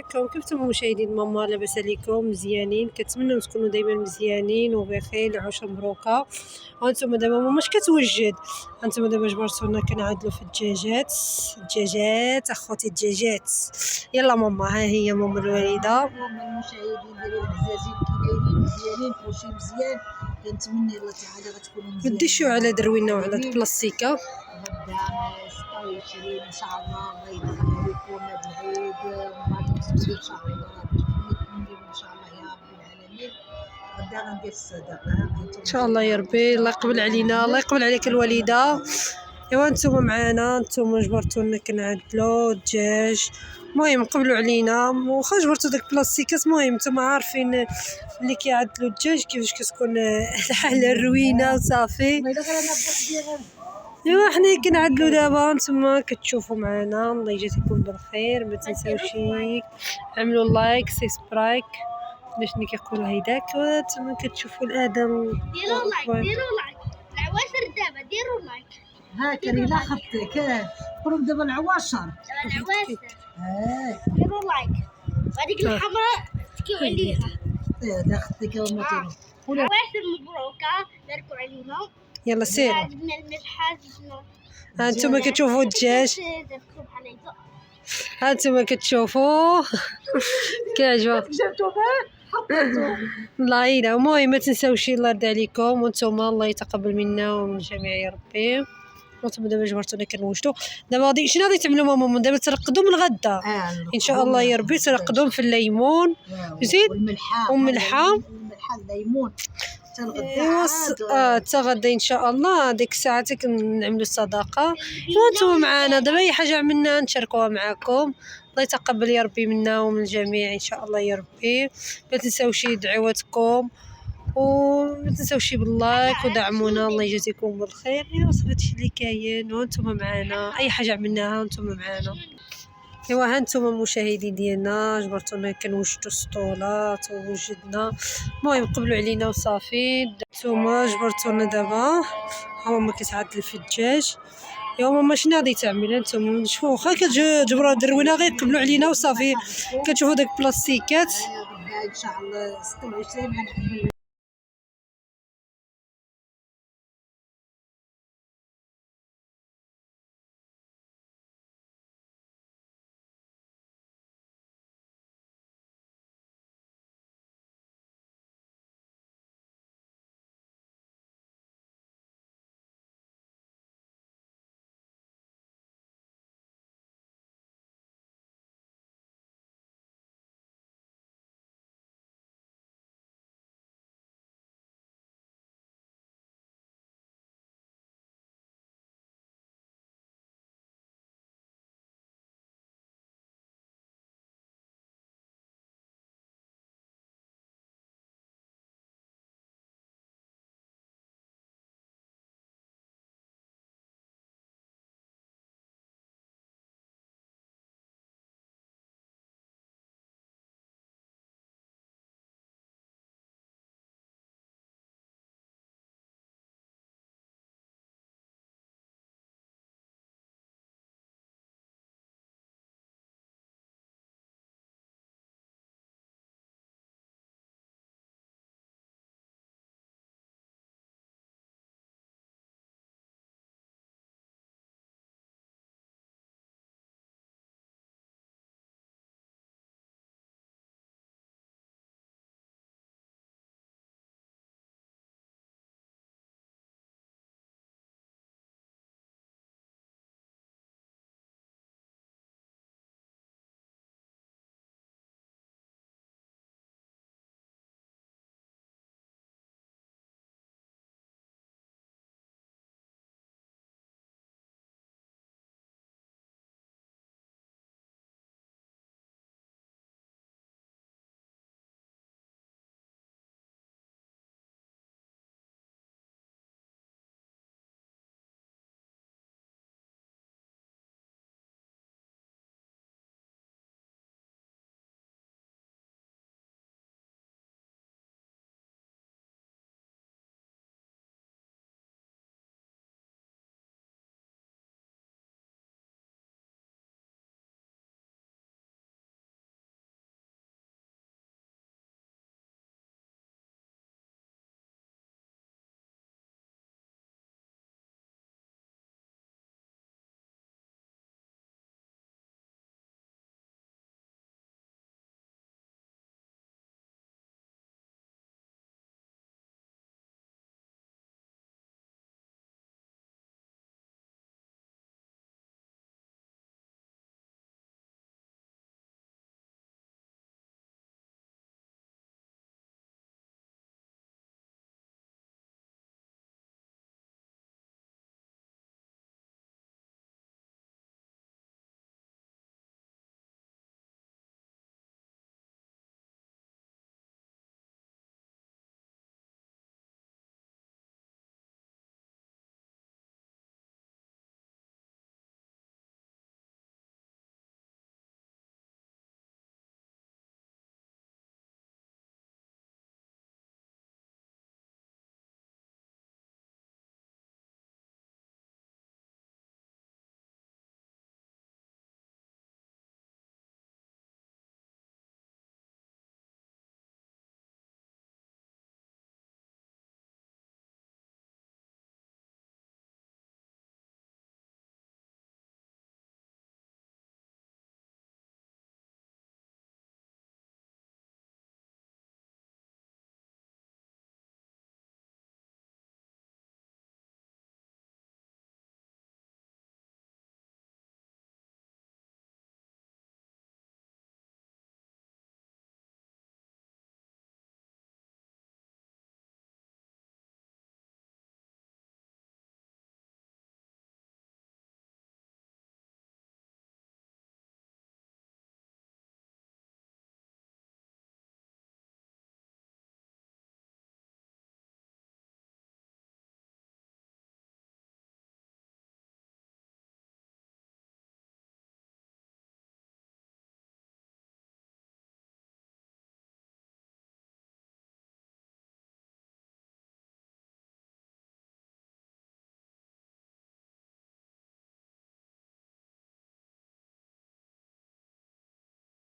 معكم. كيف انتم مشاهدين ماما؟ لاباس عليكم؟ مزيانين؟ كنتمنى تكونوا دائما مزيانين وبخير وعوشه مبروكه. وانتم دابا ماما اش كتوجد؟ انتم دابا جبرتونا كنعدلوا في الدجاجات اخوتي الدجاجات. يلا ماما، ها هي ماما الوالده. ماما المشاهدين ديالي العزازين كي دايرين؟ مزيانين؟ كلشي مزيان؟ كنتمنى الله تعالى غتكونوا مزيانين. نديشو على دروينا وعلى البلاستيكه. غدا 26 ان شاء الله يدخل عليكم هذا العيد وما تنسوش ان شاء الله نديروا ان شاء الله يا رب العالمين. غدا غندير الصدقه ان شاء الله يا ربي. الله يقبل علينا، الله يقبل عليك الوالده. ايوا نتوما معانا، نتوما جبرتونا كنعدلو الدجاج. المهم قبلوا علينا واخا جبرتو داك البلاستيكات. المهم نتوما عارفين اللي كيعدلوا الدجاج كيفاش كتكون الحاله الروينه وصافي. ايوا حنا كنعدلو دابا. نتوما كتشوفوا معنا، الله يجازيكم بالخير. ما تنساوش عملوا لايك سبسكرايب باش كيقولوا هيداك. نتوما كتشوفوا الادم. ديروا لايك العواشر دابا ديروا لايك. ها كريمه خفتك قرب دابا العواشر ديروا لايك. هذيك الحمراء تكيو عليها لا خفتك وما تيروا عواشر مبروكه. باركوا علينا. يلا سير. جبنا الملحه جبنا. ها نتوما كتشوفوا الدجاج. ها نتوما كتشوفوا كيعجبك الله يلا. المهم ما تنساوش الله يرضي عليكم وانتوما الله يتقبل منا ومن الجميع يا ربي. وانتم دابا جبرتونا كنوجدوا دابا. غادي شنو غادي تعملوا ماما؟ دابا ترقدوا من الغدا ان شاء الله يا ربي. ترقدوا في الليمون زيد والملحه الليمون حتى غدا ان شاء الله. ديك الساعه كنعملوا الصدقه. وانتم معنا دابا اي حاجه عملنا نشاركوها معكم. الله يتقبل يا ربي منا ومن الجميع ان شاء الله يا ربي. ما تنساوش دعواتكم وما تنساوش باللايك ودعمونا. الله يجازيكم بالخير. ايوا هادشي اللي كاين وانتم معنا. اي حاجه عملناها وانتم معنا. ايوا ها نتوما المشاهدين ديالنا جبرتونا كنوجدوا السطولات ووجدنا. المهم قبلوا علينا وصافي. نتوما جبرتونا دابا. ها ماما كتعدل في الدجاج. يا ماما شنو غادي تعمل؟ نتوما شوفوا واخا كتجبروا دروينا غير قبلوا علينا وصافي. كتشوفوا داك البلاستيكات. ان شاء الله 26 غنعمل